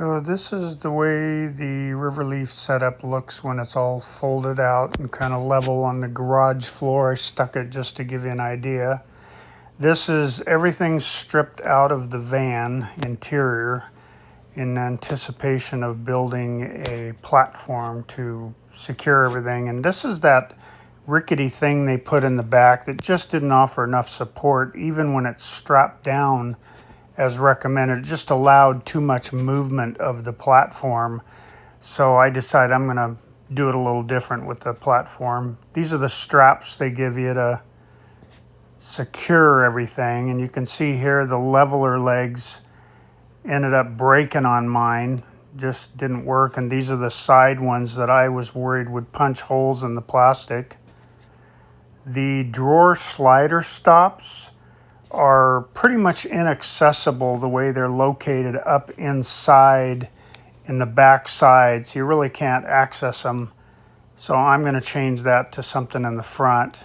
So this is the way the RiverLeaf setup looks when it's all folded out and kind of level on the garage floor. I stuck it just to give you an idea. This is everything stripped out of the van interior in anticipation of building a platform to secure everything. And this is that rickety thing they put in the back that just didn't offer enough support even when it's strapped down as recommended. It just allowed too much movement of the platform. So I decided I'm gonna do it a little different with the platform. These are the straps they give you to secure everything. And you can see here the leveler legs ended up breaking on mine, just didn't work. And these are the side ones that I was worried would punch holes in the plastic. The drawer slider stops are pretty much inaccessible the way they're located up inside in the back side, so you really can't access them. So I'm going to change that to something in the front.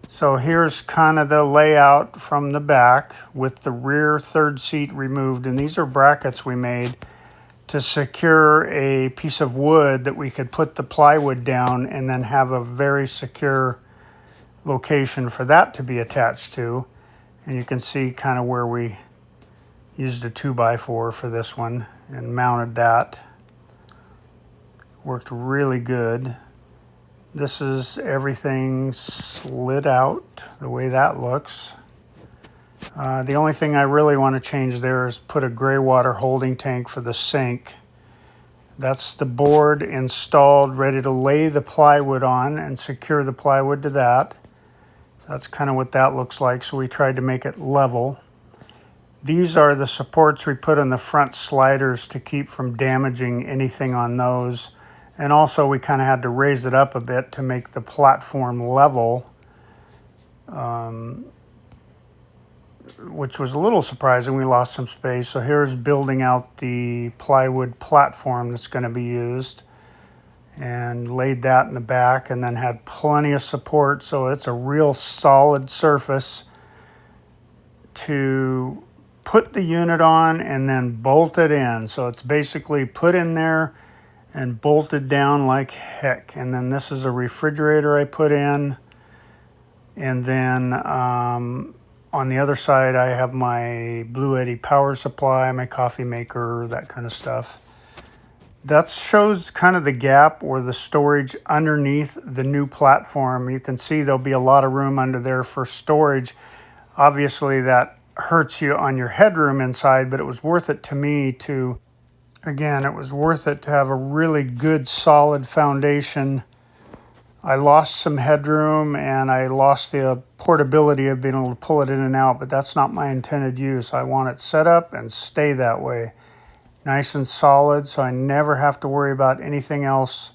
So here's kind of the layout from the back with the rear third seat removed, and these are brackets we made to secure a piece of wood that we could put the plywood down and then have a very secure location for that to be attached to. And you can see kind of where we used a 2x4 for this one and mounted that. Worked really good. This is everything slid out the way that looks. The only thing I really want to change there is put a gray water holding tank for the sink. That's the board installed, ready to lay the plywood on and secure the plywood to that. That's kind of what that looks like, so we tried to make it level. These are the supports we put on the front sliders to keep from damaging anything on those. And also we kind of had to raise it up a bit to make the platform level, which was a little surprising. We lost some space. So here's building out the plywood platform that's going to be used. And laid that in the back and then had plenty of support, so it's a real solid surface to put the unit on and then bolt it in. So it's basically put in there and bolted down like heck. And then this is a refrigerator I put in, and then on the other side I have my Blue Eddy power supply, my coffee maker, that kind of stuff. That shows kind of the gap or the storage underneath the new platform. You can see there'll be a lot of room under there for storage. Obviously that hurts you on your headroom inside, but it was worth it to me to, again, it was worth it to have a really good solid foundation. I lost some headroom and I lost the portability of being able to pull it in and out, but that's not my intended use. I want it set up and stay that way. Nice and solid, so I never have to worry about anything else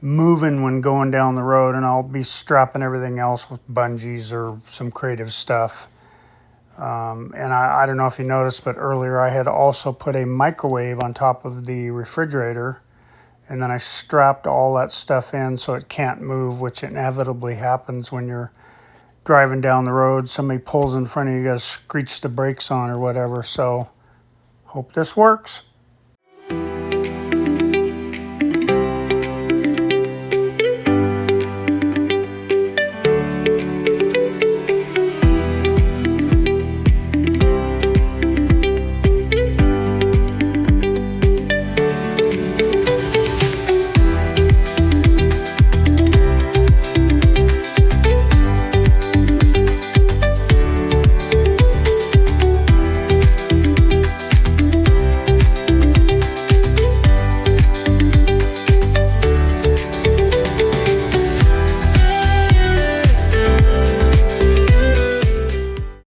moving when going down the road, and I'll be strapping everything else with bungees or some creative stuff. And I don't know if you noticed, but earlier I had also put a microwave on top of the refrigerator, and then I strapped all that stuff in so it can't move, which inevitably happens when you're driving down the road. Somebody pulls in front of you, you got to screech the brakes on or whatever. So hope this works.